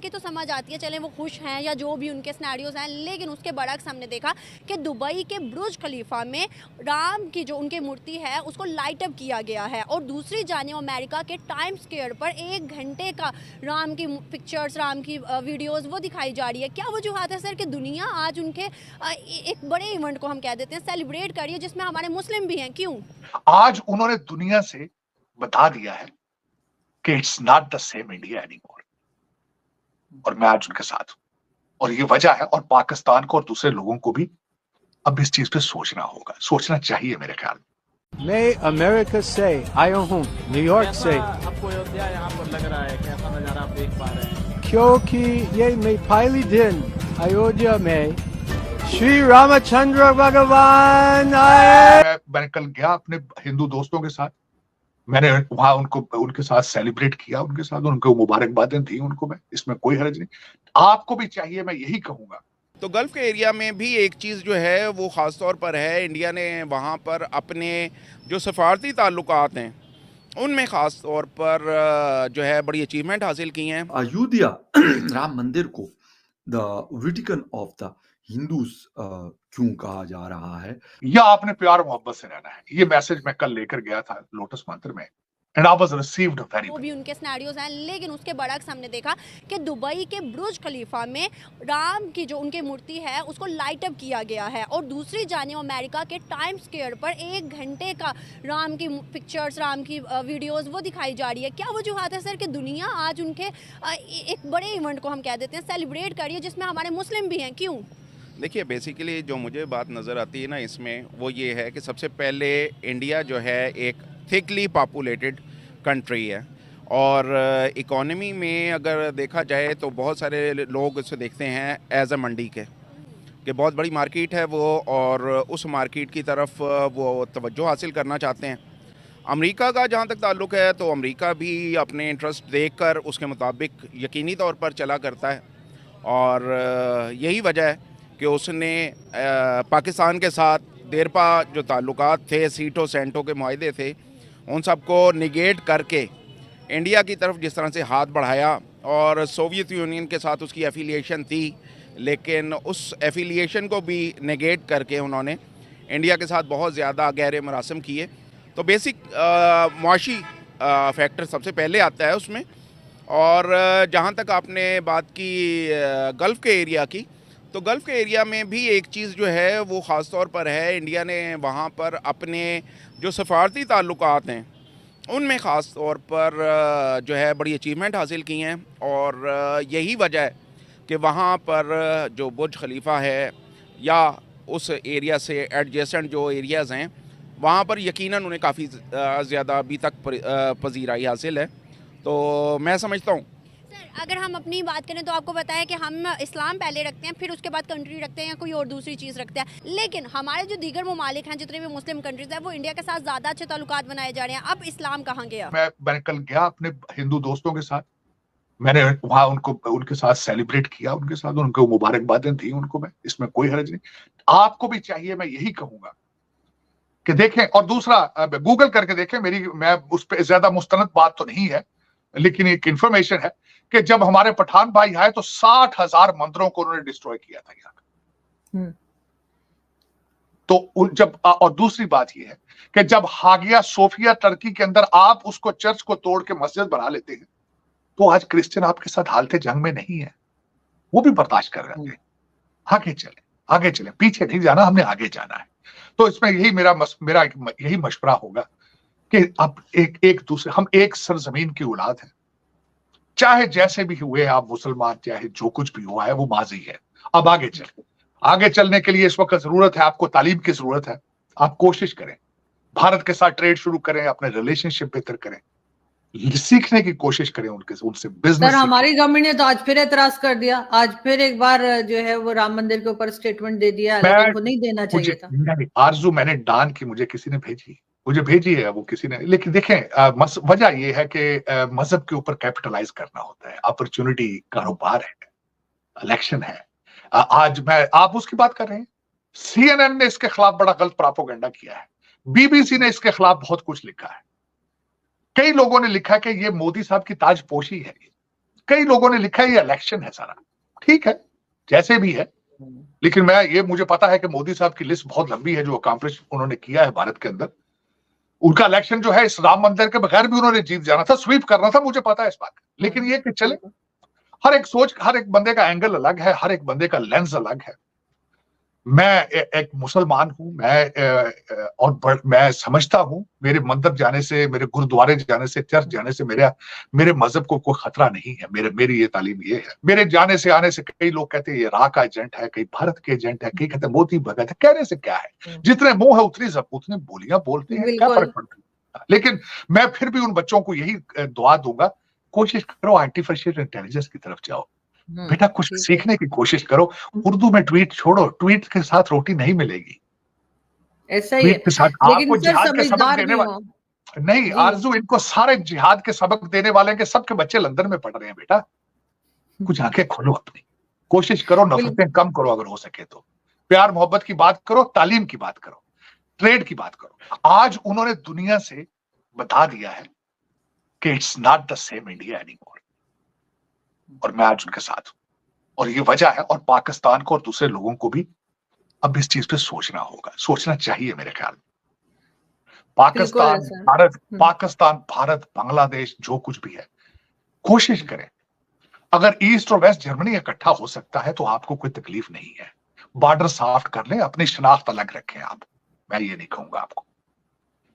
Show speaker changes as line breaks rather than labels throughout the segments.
की तो समझ आती है, चले वो खुश हैं या जो भी उनके सिनेरियोज हैं, लेकिन उसके बरक्स हमने देखा कि दुबई के बुर्ज खलीफा में राम की जो उनकी मूर्ति है उसको लाइट अप किया गया है, और दूसरी जानिब अमेरिका के टाइम स्क्वायर पर 1 घंटे का राम की पिक्चर्स, राम की वीडियोस वो दिखाई जा रही है। क्या वजूहत है सर कि दुनिया आज उनके एक बड़े इवेंट को हम कह देते हैं सेलिब्रेट कर रही है, जिसमें हमारे मुस्लिम भी हैं? क्यों?
आज उन्होंने दुनिया से बता दिया है कि it's not the same India anymore, और मैं आज उनके साथ हूं, और ये वजह है। और पाकिस्तान को और दूसरे लोगों को भी अब इस चीज पे सोचना होगा, सोचना चाहिए मेरे ख्याल में।
मैं अमेरिका से आया हूँ, न्यूयॉर्क से।
आपको अयोध्या यहाँ पर लग रहा है, कैसा नजारा आप देख पा रहे हैं?
क्योंकि ये मैं पहले दिन अयोध्या में श्री रामचंद्र भगवान आए।
मैंने कल गया अपने हिंदू दोस्तों के साथ, मैंने वहां उनके साथ सेलिब्रेट किया, उनके साथ उनको मुबारकबादें दी उनको, मैं इसमें कोई हर्ज नहीं। आपको भी चाहिए, मैं यही कहूंगा।
तो गल्फ़ के एरिया में भी एक चीज़ जो है वो ख़ास तौर पर है, इंडिया ने वहाँ पर अपने जो सफारती ताल्लुकात हैं उनमें ख़ास तौर पर जो है बड़ी अचीवमेंट हासिल की हैं।
अयोध्या राम मंदिर को the Vatican of the Hindus क्यों कहा जा रहा है?
या आपने प्यार मोहब्बत से रहना है, ये मैसेज मैं कल लेकर गया था लोटस मंदिर में, and I was received very
वो भी उनके सिनेरियोज हैं, लेकिन उसके बरक्स हमने देखा कि दुबई के बुर्ज खलीफा में राम की जो उनकी मूर्ति है उसको लाइट अप किया गया है, और दूसरी जानिब अमेरिका के टाइम स्क्वायर पर 1 घंटे का राम की पिक्चर्स, राम की वीडियोस वो दिखाई जा रही है। क्या वजूहत है सर कि दुनिया आज उनके एक बड़े इवेंट को हम कह देते हैं सेलिब्रेट कर रही है, जिसमें हमारे मुस्लिम भी हैं? क्यों?
देखिए, बेसिकली जो मुझे बात नज़र आती है ना इसमें, वो ये है कि सबसे पहले इंडिया जो है एक थिकली पॉपुलेटेड कंट्री है, और इकोनॉमी में अगर देखा जाए तो बहुत सारे लोग इसे देखते हैं एज अ मंडी के, कि बहुत बड़ी मार्केट है वो, और उस मार्केट की तरफ वो तवज्जो हासिल करना चाहते हैं। अमेरिका का जहाँ तक ताल्लुक़ है तो अमेरिका भी अपने इंटरेस्ट देखकर उसके मुताबिक यकीनी तौर पर चला करता है, और यही वजह है कि उसने पाकिस्तान के साथ देरपा जो ताल्लुकात थे, सीटो सेंटो के मुआहदे थे, उन सब को निगेट करके इंडिया की तरफ जिस तरह से हाथ बढ़ाया, और सोवियत यूनियन के साथ उसकी एफिलिएशन थी, लेकिन उस एफिलिएशन को भी नेगेट करके उन्होंने इंडिया के साथ बहुत ज़्यादा गहरे मरासम किए। तो बेसिक मुआशी फैक्टर सबसे पहले आता है उसमें। और जहाँ तक आपने बात की गल्फ़ के एरिया की, तो गल्फ़ के एरिया में भी एक चीज़ जो है वो ख़ास तौर पर है, इंडिया ने वहाँ पर अपने जो सफारती ताल्लुकात हैं उनमें ख़ास तौर पर जो है बड़ी अचीवमेंट हासिल की हैं, और यही वजह है कि वहाँ पर जो बुर्ज खलीफा है या उस एरिया से एडजेसेंट जो एरियाज़ हैं वहाँ पर यकीनन उन्हें काफ़ी ज़्यादा अभी तक पजीराई हासिल है। तो मैं समझता हूँ,
अगर हम अपनी बात करें तो आपको पता है कि हम इस्लाम पहले रखते हैं, फिर उसके बाद कंट्री रखते हैं या कोई और दूसरी चीज़ रखते हैं, लेकिन हमारे जो दीगर ममालिक हैं, जितने भी मुस्लिम कंट्रीज हैं, वो इंडिया के साथ ज़्यादा अच्छे ताल्लुकात बनाए जा रहे हैं। अब इस्लाम कहाँ गया?
मैंने कल गया अपने हिंदू दोस्तों के साथ, मैंने वहां उनके साथ सेलिब्रेट किया, उनके साथ उनको मुबारकबादें दी उनको, मैं इसमें कोई हर्ज नहीं। आपको भी चाहिए, मैं यही कहूंगा कि देखें। और दूसरा, गूगल करके देखें, मैं उस पर ज्यादा मुस्तनद बात तो नहीं है, लेकिन एक इंफॉर्मेशन है कि जब हमारे पठान भाई आए तो 60,000 मंदिरों को उन्होंने डिस्ट्रॉय किया था यहाँ। तो जब, और दूसरी बात यह है कि जब हागिया सोफिया टर्की के अंदर आप उसको चर्च को तोड़ के मस्जिद बना लेते हैं, तो आज क्रिश्चियन आपके साथ हालते जंग में नहीं है, वो भी बर्दाश्त कर रहे हैं। आगे चले, पीछे नहीं जाना, हमने आगे जाना है। तो इसमें यही मेरा यही मशवरा होगा कि अब एक दूसरे, हम एक सरजमीन की औलाद है, चाहे जैसे भी हुए आप मुसलमान, चाहे जो कुछ भी हुआ है वो माजी है। अब आगे चलने के लिए इस वक्त जरूरत है, आपको तालीम की जरूरत है। आप कोशिश करें, भारत के साथ ट्रेड शुरू करें, अपने रिलेशनशिप बेहतर करें, सीखने की कोशिश करें उनसे बिजनेस।
सर, हमारी गवर्नमेंट ने तो आज फिर एतराज कर दिया, आज फिर एक बार जो है वो राम मंदिर के ऊपर स्टेटमेंट दे दिया, उनको नहीं देना चाहिए था।
आरजू मैंने डान की, मुझे किसी ने भेजी है वो किसी ने, लेकिन देखें वजह ये है कि मजहब के ऊपर कैपिटलाइज करना होता है, अपॉर्चुनिटी, कारोबार है, इलेक्शन है। आज आप उसकी बात कर रहे हैं, CNN ने इसके खिलाफ बड़ा गलत प्रोपेगेंडा किया है, BBC ने इसके खिलाफ बहुत कुछ लिखा है, कई लोगों ने लिखा कि ये मोदी साहब की ताजपोशी है, कई लोगों ने लिखा है ये इलेक्शन है सारा, ठीक है जैसे भी है, लेकिन मुझे पता है कि मोदी साहब की लिस्ट बहुत लंबी है जो अकम्प्लिश उन्होंने किया है भारत के अंदर। उनका इलेक्शन जो है इस राम मंदिर के बगैर भी उन्होंने जीत जाना था, स्वीप करना था, मुझे पता है इस बात का। लेकिन ये कि चले, हर एक सोच, हर एक बंदे का एंगल अलग है, हर एक बंदे का लेंस अलग है। मैं एक मुसलमान हूं, मैं समझता हूं मेरे मंदिर जाने से, मेरे गुरुद्वारे जाने से, चर्च जाने से मेरे मजहब को कोई खतरा नहीं है। मेरी ये तालीम ये है। मेरे जाने से आने से कई लोग कहते हैं ये राह का एजेंट है, कई भारत के एजेंट है, कई कहते हैं मोदी भगत है। कहने से क्या है, जितने मुंह है उतनी बोलियां बोलते हैं, क्या फर्क पड़ता है। लेकिन मैं फिर भी उन बच्चों को यही दुआ दूंगा, कोशिश करो आर्टिफिशियल इंटेलिजेंस की तरफ जाओ बेटा, कुछ सीखने की कोशिश करो। उर्दू में ट्वीट छोड़ो, ट्वीट के साथ रोटी नहीं मिलेगी,
ऐसा ही है।
के साथ आपको जिहाद के सबक देने वाले नहीं आरजू, इनको सारे जिहाद के सबक देने वाले के सबके बच्चे लंदन में पढ़ रहे हैं बेटा। कुछ आंखें खोलो, अपनी कोशिश करो, नफरतें कम करो, अगर हो सके तो प्यार मोहब्बत की बात करो, तालीम की बात करो, ट्रेड की बात करो। आज उन्होंने दुनिया से बता दिया है कि it's not the same India anymore, और मैं आज उनके साथ हूं, और ये वजह है। और पाकिस्तान को और दूसरे लोगों को भी अब इस चीज पे सोचना होगा, सोचना चाहिए मेरे ख्याल में। पाकिस्तान, भारत, बांग्लादेश, जो कुछ भी है, कोशिश करें। अगर ईस्ट और वेस्ट जर्मनी इकट्ठा हो सकता है तो आपको कोई तकलीफ नहीं है। बॉर्डर साफ कर लें, अपनी शनाख्त अलग रखें आप। मैं ये नहीं कहूंगा आपको,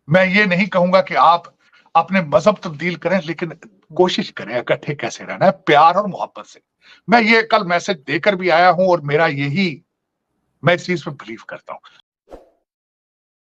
मैं ये नहीं कहूंगा कि आप अपने मजहब तब्दील करें, लेकिन कोशिश करें इकट्ठे कैसे रहना है, प्यार और मोहब्बत से। मैं ये कल मैसेज देकर भी आया हूं, और मैं इस चीज पे बिलीव करता हूं।